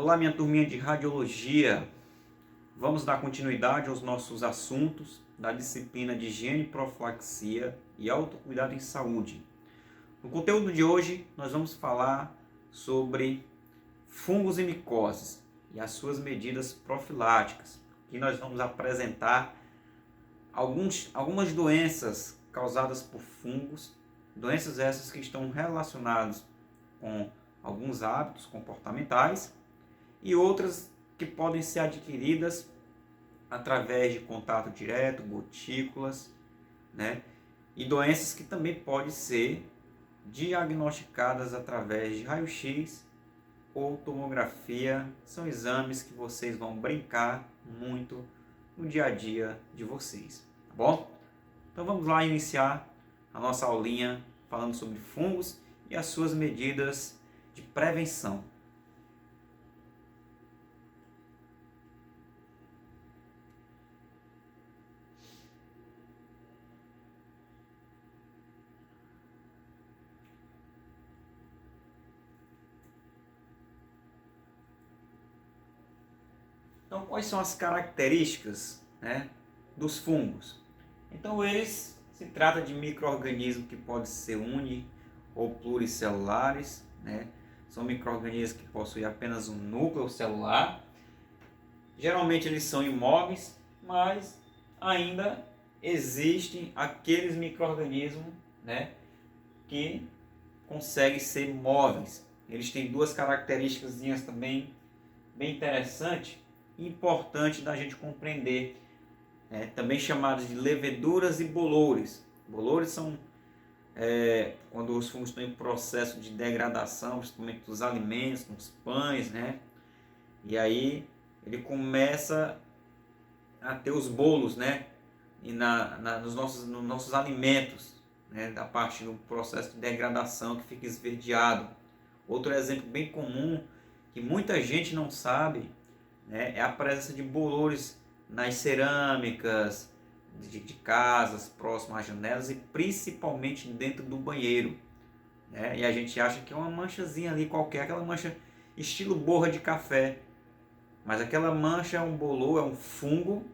Olá, minha turminha de radiologia. Vamos dar continuidade aos nossos assuntos da disciplina de higiene, profilaxia e autocuidado em saúde. No conteúdo de hoje, nós vamos falar sobre fungos e micoses e as suas medidas profiláticas. E nós vamos apresentar algumas doenças causadas por fungos, doenças essas que estão relacionadas com alguns hábitos comportamentais e outras que podem ser adquiridas através de contato direto, gotículas, né? E doenças que também podem ser diagnosticadas através de raio-x ou tomografia. São exames que vocês vão brincar muito no dia a dia de vocês, tá bom? Então vamos lá iniciar a nossa aulinha falando sobre fungos e as suas medidas de prevenção. Então, quais são as características, né, dos fungos? Então, eles se trata de micro-organismos que podem ser uni ou pluricelulares, né? São micro-organismos que possuem apenas um núcleo celular. Geralmente eles são imóveis, mas ainda existem aqueles micro-organismos, né, que conseguem ser móveis. Eles têm duas características também bem interessantes e importantes da gente compreender, também chamados de leveduras e bolores. Bolores são quando os fungos estão em processo de degradação, principalmente dos alimentos, dos pães, né? E aí ele começa a ter os bolos, né? E nos nossos alimentos, né? Da parte do processo de degradação que fica esverdeado. Outro exemplo bem comum que muita gente não sabe, né, é a presença de bolores nas cerâmicas de casas próximas às janelas e principalmente dentro do banheiro, né? E a gente acha que é uma manchazinha ali qualquer, aquela mancha estilo borra de café, mas aquela mancha é um bolor, é um fungo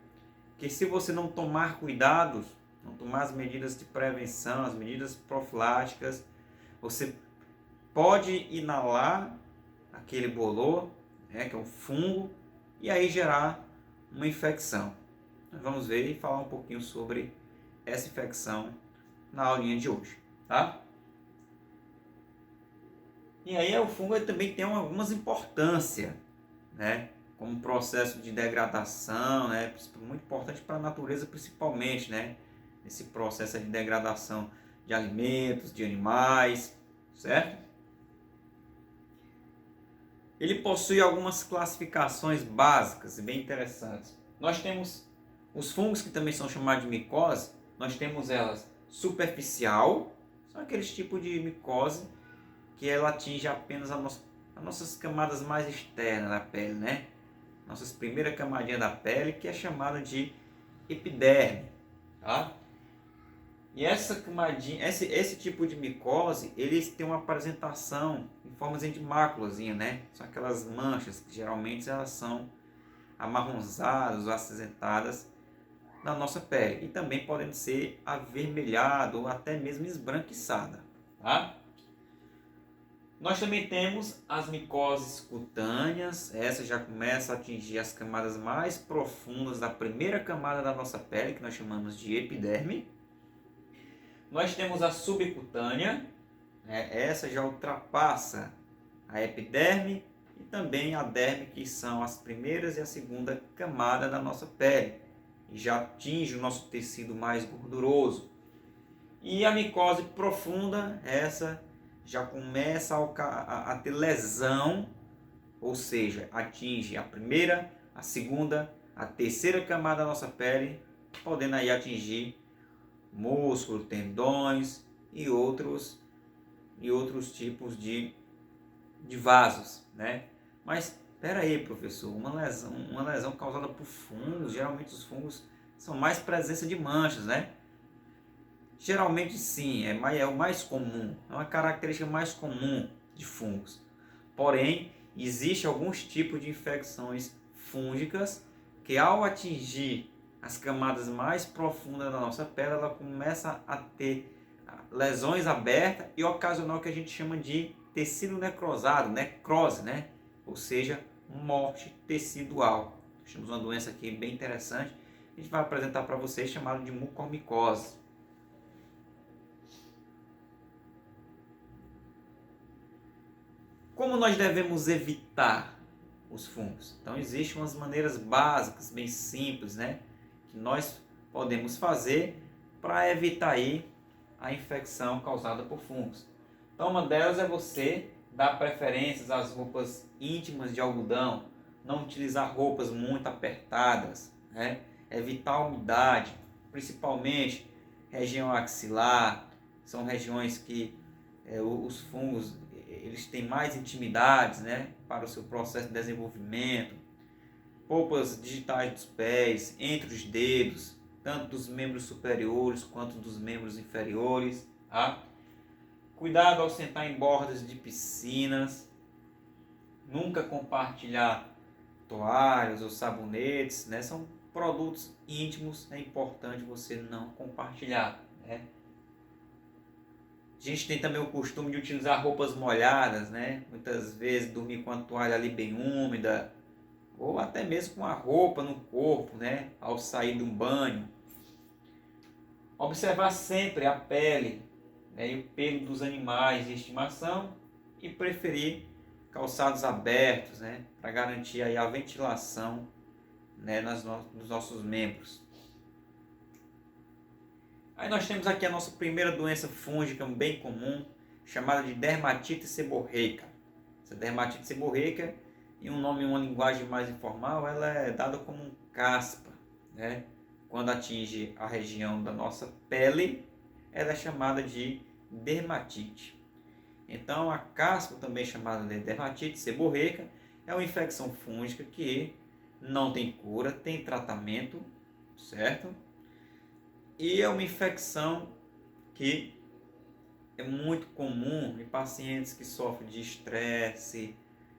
que, se você não tomar cuidados, não tomar as medidas de prevenção, as medidas profiláticas, você pode inalar aquele bolor, né, que é um fungo, e aí gerar uma infecção. Nós vamos ver e falar um pouquinho sobre essa infecção na aulinha de hoje, tá? E aí o fungo também tem algumas importâncias, né? Como processo de degradação, né? Muito importante para a natureza principalmente, né? Esse processo de degradação de alimentos, de animais, certo? Ele possui algumas classificações básicas e bem interessantes. Nós temos os fungos, que também são chamados de micose. Nós temos elas superficial, são aqueles tipos de micose que ela atinge apenas as nossas camadas mais externas da pele, né? Nossas primeiras camadinhas da pele, que é chamada de epiderme, tá? E essa camadinha, esse tipo de micose, eles têm uma apresentação em forma de máculazinha, né? São aquelas manchas que geralmente elas são amarronzadas ou acinzentadas na nossa pele. E também podem ser avermelhadas ou até mesmo esbranquiçadas, tá? Nós também temos as micoses cutâneas. Essa já começa a atingir as camadas mais profundas da primeira camada da nossa pele, que nós chamamos de epiderme. Nós temos a subcutânea, né? Essa já ultrapassa a epiderme e também a derme, que são as primeiras e a segunda camada da nossa pele, e já atinge o nosso tecido mais gorduroso. E a micose profunda, essa já começa a ter lesão, ou seja, atinge a primeira, a segunda, a terceira camada da nossa pele, podendo aí atingir músculo, tendões e outros tipos de vasos, né? Mas espera aí, professor, uma lesão causada por fungos, geralmente os fungos são mais presença de manchas, né? Geralmente sim, é o mais comum, é uma característica mais comum de fungos. Porém, Existem alguns tipos de infecções fúngicas que, ao atingir as camadas mais profundas da nossa pele, ela começa a ter lesões abertas e ocasionar o que a gente chama de tecido necrosado, necrose, né? Ou seja, morte tecidual. Temos uma doença aqui bem interessante, a gente vai apresentar para vocês, chamada de mucormicose. Como nós devemos evitar os fungos? Então, existem umas maneiras básicas, bem simples, né, que nós podemos fazer para evitar aí a infecção causada por fungos. Então, uma delas é você dar preferências às roupas íntimas de algodão, não utilizar roupas muito apertadas, né, evitar a umidade, principalmente região axilar, são regiões que os fungos eles têm mais intimidades, né, para o seu processo de desenvolvimento. Polpas digitais dos pés, entre os dedos, tanto dos membros superiores quanto dos membros inferiores. Tá? Cuidado ao sentar em bordas de piscinas. Nunca compartilhar toalhas ou sabonetes, né? São produtos íntimos, é importante você não compartilhar, né? A gente tem também o costume de utilizar roupas molhadas, né? Muitas vezes dormir com a toalha ali bem úmida, ou até mesmo com a roupa no corpo, né? Ao sair de um banho. Observar sempre a pele, né? E o pelo dos animais de estimação e preferir calçados abertos, né? Para garantir aí a ventilação, né? Nos nossos membros. Aí nós temos aqui a nossa primeira doença fúngica bem comum, chamada de dermatite seborreica. Essa dermatite seborreica, em um nome, em uma linguagem mais informal, ela é dada como um caspa, né? Quando atinge a região da nossa pele, ela é chamada de dermatite. Então, a caspa, também chamada de dermatite seborreica, é uma infecção fúngica que não tem cura, tem tratamento, certo? E é uma infecção que é muito comum em pacientes que sofrem de estresse,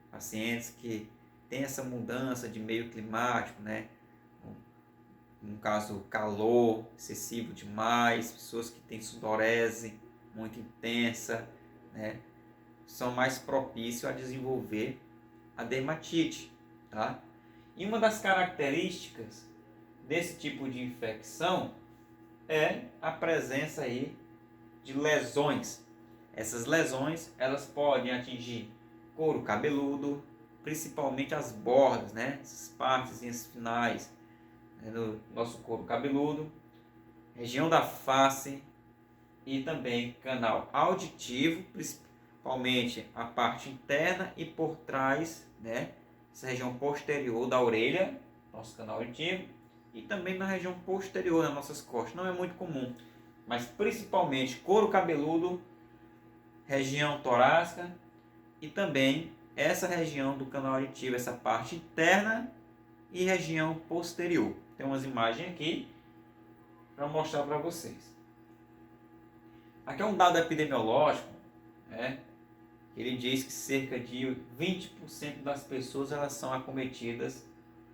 pacientes que têm essa mudança de meio climático, né? No caso, calor excessivo demais, pessoas que têm sudorese muito intensa, né? São mais propícios a desenvolver a dermatite, tá? E uma das características desse tipo de infecção é a presença aí de lesões. Essas lesões, elas podem atingir couro cabeludo, principalmente as bordas, né? Essas partes finais, né, do nosso couro cabeludo, região da face e também canal auditivo, principalmente a parte interna e por trás, né? Essa região posterior da orelha, nosso canal auditivo, e também na região posterior das nossas costas. Não é muito comum, mas principalmente couro cabeludo, região torácica e também essa região do canal auditivo, essa parte interna e região posterior. Tem umas imagens aqui para mostrar para vocês. Aqui é um dado epidemiológico, né? Ele diz que cerca de 20% das pessoas elas são acometidas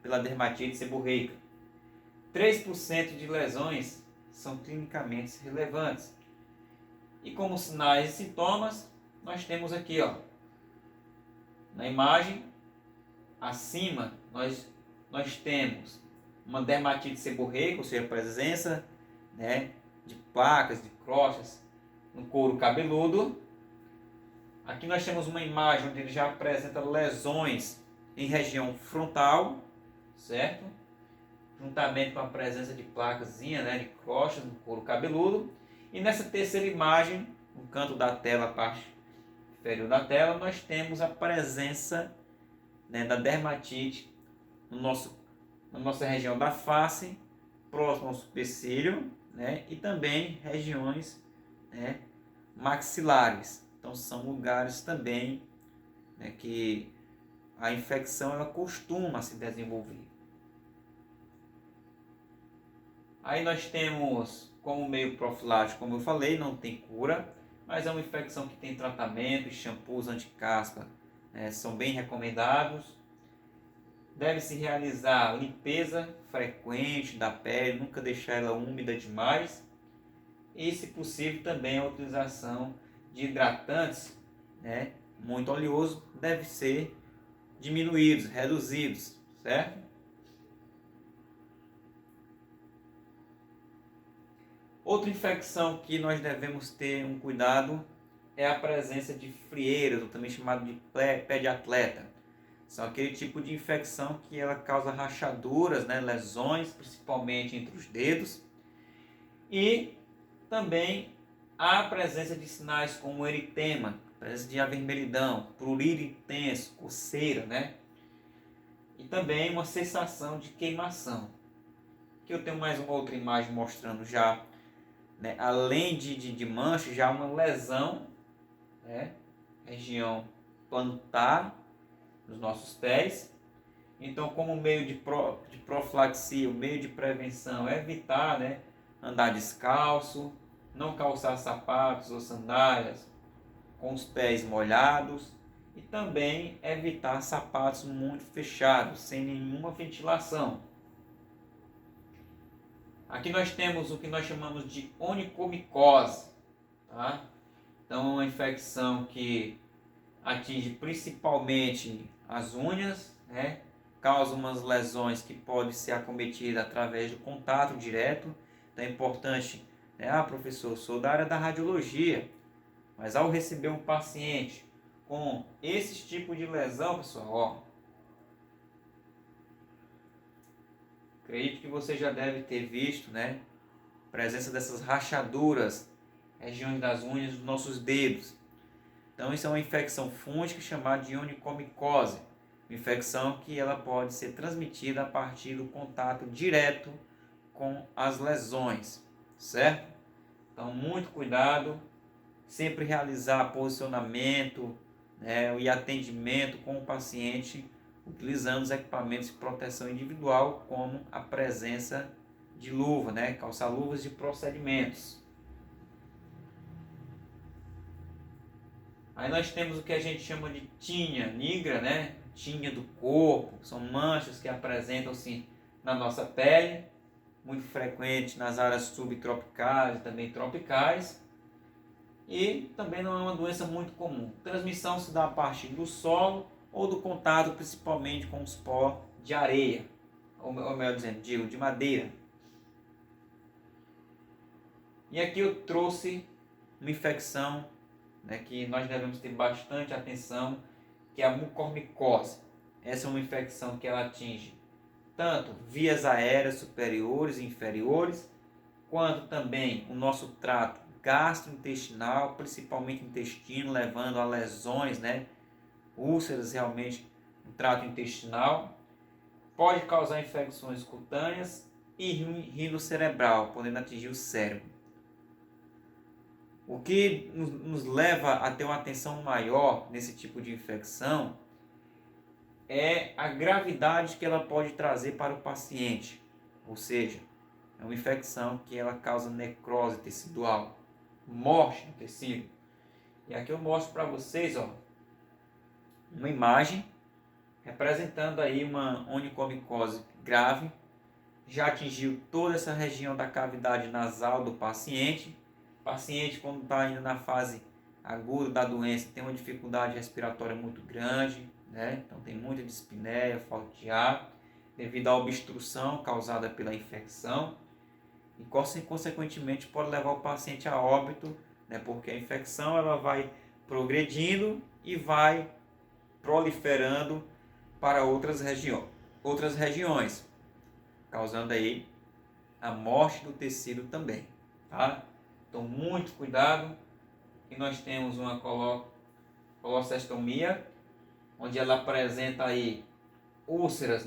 pela dermatite seborreica. 3% de lesões são clinicamente relevantes. E como sinais e sintomas, nós temos aqui, ó, na imagem, acima, nós temos uma dermatite seborreica, ou seja, a presença, né, de placas, de crostas no couro cabeludo. Aqui nós temos uma imagem onde ele já apresenta lesões em região frontal, certo? Juntamente com a presença de placazinha, né, de crostas no couro cabeludo. E nessa terceira imagem, no canto da tela, a parte inferior da tela, nós temos a presença, né, da dermatite na nossa região da face, próximo ao supercílio, né, e também regiões, né, maxilares. Então são lugares também, né, que a infecção ela costuma se desenvolver. Aí nós temos como meio profilático, como eu falei, não tem cura, mas é uma infecção que tem tratamento, shampoos anti-caspa são bem recomendados. Deve-se realizar limpeza frequente da pele, nunca deixar ela úmida demais. E, se possível, também a utilização de hidratantes, muito oleoso, deve ser diminuídos, reduzidos, certo? Outra infecção que nós devemos ter um cuidado é a presença de frieiras, ou também chamado de pé de atleta. São aquele tipo de infecção que ela causa rachaduras, lesões, principalmente entre os dedos. E também a presença de sinais como eritema, presença de avermelhidão, prurido intenso, coceira, E também uma sensação de queimação. Aqui eu tenho mais uma outra imagem mostrando já, além de mancha, já uma lesão, região plantar nos nossos pés. Então, como meio de profilaxia, o meio de prevenção é evitar, andar descalço, não calçar sapatos ou sandálias com os pés molhados e também evitar sapatos muito fechados, sem nenhuma ventilação. Aqui nós temos o que nós chamamos de onicomicose, tá? Então, é uma infecção que atinge principalmente as unhas, causa umas lesões que podem ser acometidas através do contato direto. Então é importante, professor, eu sou da área da radiologia, mas ao receber um paciente com esse tipo de lesão, pessoal, acredito que você já deve ter visto, presença dessas rachaduras, regiões das unhas dos nossos dedos. Então isso é uma infecção fúngica chamada de onicomicose, uma infecção que ela pode ser transmitida a partir do contato direto com as lesões, certo? Então muito cuidado, sempre realizar posicionamento, e atendimento com o paciente utilizando os equipamentos de proteção individual, como a presença de luva, calçar luvas de procedimentos. Aí nós temos o que a gente chama de tinea nigra, tinea do corpo, são manchas que apresentam-se na nossa pele, muito frequente nas áreas subtropicais e também tropicais, e também não é uma doença muito comum. Transmissão se dá a partir do solo ou do contato principalmente com os pó de areia, ou melhor dizendo, de madeira. E aqui eu trouxe uma infecção que nós devemos ter bastante atenção, que é a mucormicose. Essa é uma infecção que ela atinge tanto vias aéreas superiores e inferiores, quanto também o nosso trato gastrointestinal, principalmente intestino, levando a lesões, úlceras realmente no trato intestinal. Pode causar infecções cutâneas e rinocerebral, podendo atingir o cérebro. O que nos leva a ter uma atenção maior nesse tipo de infecção é a gravidade que ela pode trazer para o paciente. Ou seja, é uma infecção que ela causa necrose tecidual, morte do tecido. E aqui eu mostro para vocês, uma imagem representando aí uma onicomicose grave. Já atingiu toda essa região da cavidade nasal do paciente. O paciente, quando está ainda na fase aguda da doença, tem uma dificuldade respiratória muito grande, então tem muita dispneia, falta de ar, devido à obstrução causada pela infecção, e consequentemente pode levar o paciente a óbito, porque a infecção ela vai progredindo e vai proliferando para outras regiões, causando aí a morte do tecido também, tá? Então, muito cuidado. E nós temos uma colocestomia, onde ela apresenta aí úlceras,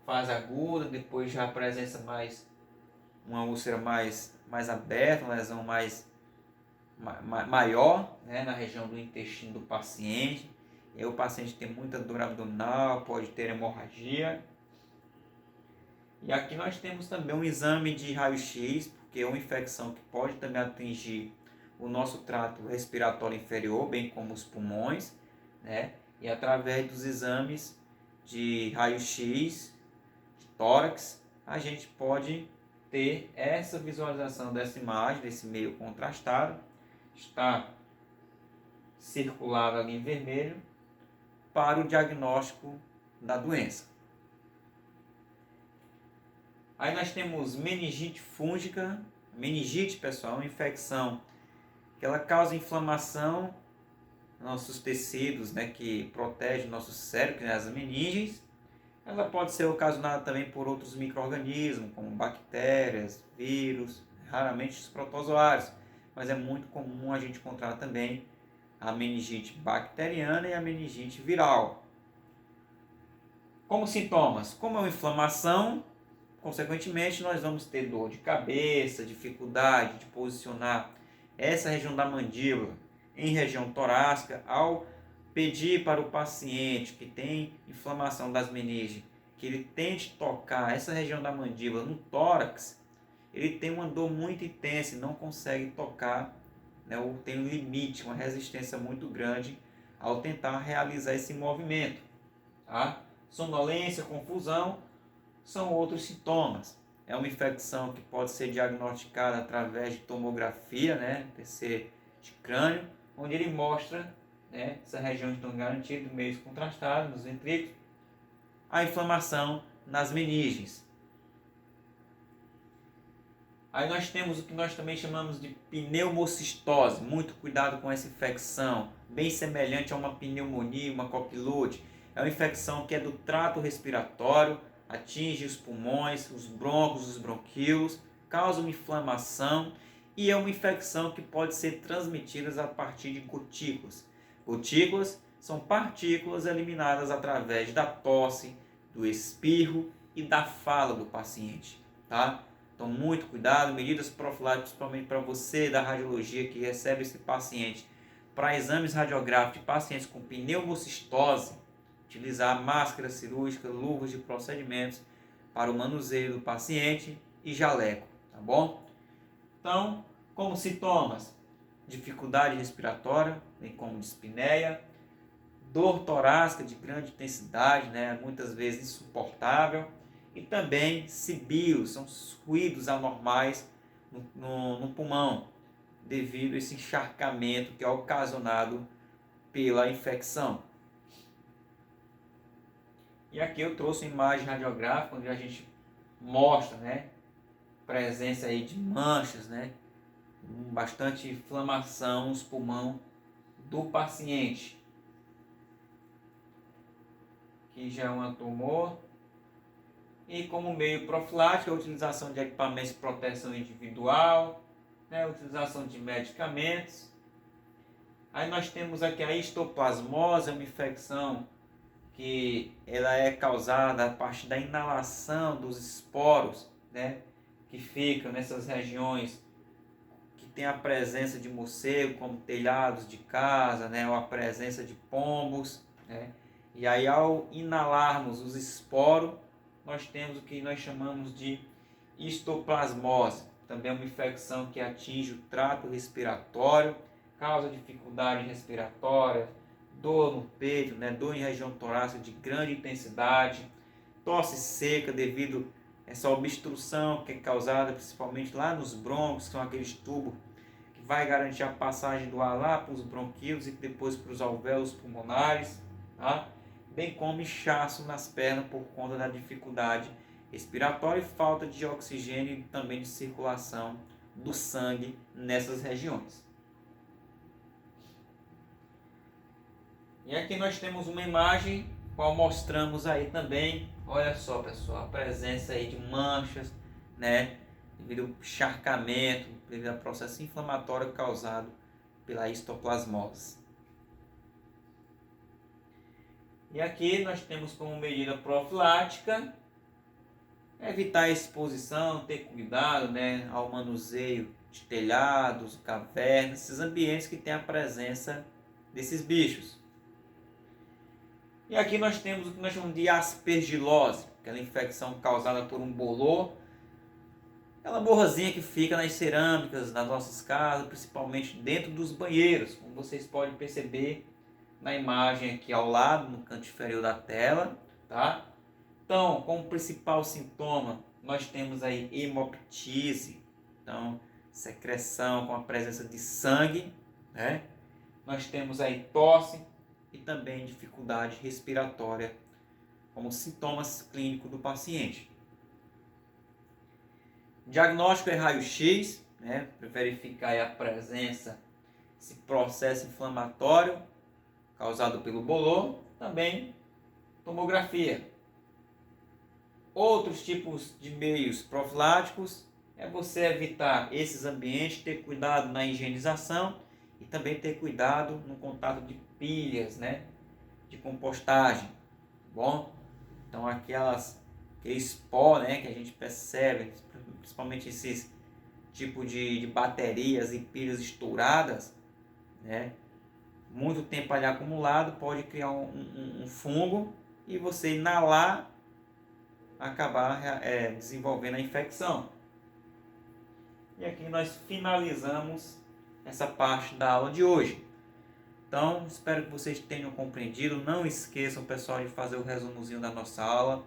fase aguda, depois já apresenta uma úlcera mais aberta, uma lesão maior, na região do intestino do paciente. E aí o paciente tem muita dor abdominal, pode ter hemorragia. E aqui nós temos também um exame de raio-x, porque é uma infecção que pode também atingir o nosso trato respiratório inferior, bem como os pulmões, E através dos exames de raio-x, de tórax, a gente pode ter essa visualização dessa imagem, desse meio contrastado, está circulado ali em vermelho, para o diagnóstico da doença. Aí nós temos meningite fúngica. Meningite, pessoal, é uma infecção que ela causa inflamação nos nossos tecidos, né, que protege o nosso cérebro, né, as meninges. Ela pode ser ocasionada também por outros micro-organismos, como bactérias, vírus, raramente os protozoários, mas é muito comum a gente encontrar também a meningite bacteriana e a meningite viral. Como sintomas, como é uma inflamação, consequentemente nós vamos ter dor de cabeça, dificuldade de posicionar essa região da mandíbula em região torácica. Ao pedir para o paciente que tem inflamação das meninges que ele tente tocar essa região da mandíbula no tórax, ele tem uma dor muito intensa e não consegue tocar, né, ou tem um limite, uma resistência muito grande ao tentar realizar esse movimento. Tá? Sonolência, confusão são outros sintomas. É uma infecção que pode ser diagnosticada através de tomografia, né, PC de crânio, onde ele mostra, né, essa região estão garantidas, meios contrastados, nos ventrículos, a inflamação nas meninges. Aí nós temos o que nós também chamamos de pneumocistose. Muito cuidado com essa infecção, bem semelhante a uma pneumonia, uma coqueluche. É uma infecção que é do trato respiratório, atinge os pulmões, os brônquios, os bronquíolos, causa uma inflamação e é uma infecção que pode ser transmitida a partir de gotículas. Gotículas são partículas eliminadas através da tosse, do espirro e da fala do paciente, tá? Então, muito cuidado, medidas profiláticas, principalmente para você da radiologia que recebe esse paciente para exames radiográficos de pacientes com pneumocistose, utilizar máscara cirúrgica, luvas de procedimentos para o manuseio do paciente e jaleco, tá bom? Então, como sintomas, dificuldade respiratória, bem como dispneia, dor torácica de grande intensidade, né, muitas vezes insuportável, e também sibios, são ruídos anormais no pulmão, devido a esse encharcamento que é ocasionado pela infecção. E aqui eu trouxe uma imagem radiográfica onde a gente mostra, né, presença aí de manchas, né, bastante inflamação nos pulmões do paciente. Aqui já é um tumor. E como meio profilático, a utilização de equipamentos de proteção individual, né, a utilização de medicamentos. Aí nós temos aqui a histoplasmose, uma infecção que ela é causada a partir da inalação dos esporos, né, que ficam nessas regiões que tem a presença de morcego, como telhados de casa, né, ou a presença de pombos, né, e aí ao inalarmos os esporos, nós temos o que nós chamamos de histoplasmose, também é uma infecção que atinge o trato respiratório, causa dificuldade respiratória, dor no peito, né, dor em região torácica de grande intensidade, tosse seca devido a essa obstrução que é causada principalmente lá nos brônquios, que são aqueles tubos que vai garantir a passagem do ar lá para os bronquíolos e depois para os alvéolos pulmonares, tá? Bem como inchaço nas pernas por conta da dificuldade respiratória e falta de oxigênio e também de circulação do sangue nessas regiões. E aqui nós temos uma imagem qual mostramos aí também, olha só pessoal, a presença aí de manchas, né, devido ao encharcamento, devido ao processo inflamatório causado pela histoplasmose. E aqui nós temos como medida profilática evitar a exposição, ter cuidado, né, ao manuseio de telhados, cavernas, esses ambientes que tem a presença desses bichos. E aqui nós temos o que nós chamamos de aspergilose, aquela infecção causada por um bolor, aquela borrazinha que fica nas cerâmicas das nossas casas, principalmente dentro dos banheiros, como vocês podem perceber na imagem aqui ao lado, no canto inferior da tela, tá? Então, como principal sintoma, nós temos aí hemoptise, então secreção com a presença de sangue, né? Nós temos aí tosse e também dificuldade respiratória como sintomas clínicos do paciente. Diagnóstico é raio-x, né? Para verificar aí a presença desse processo inflamatório causado pelo bolor, também tomografia. Outros tipos de meios profiláticos é você evitar esses ambientes, ter cuidado na higienização e também ter cuidado no contato de pilhas, né, de compostagem, tá bom? Então aqueles pó, né, que a gente percebe, principalmente esses tipos de baterias e pilhas estouradas, né, muito tempo ali acumulado pode criar um fungo e você inalar acabar desenvolvendo a infecção. E aqui nós finalizamos essa parte da aula de hoje. Então, espero que vocês tenham compreendido. Não esqueçam, pessoal, de fazer o resumozinho da nossa aula.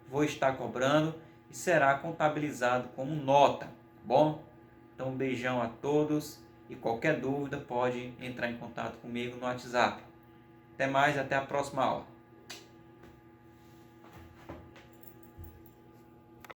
Vou estar cobrando e será contabilizado como nota, tá bom? Então, um beijão a todos e qualquer dúvida pode entrar em contato comigo no WhatsApp. Até mais, até a próxima aula.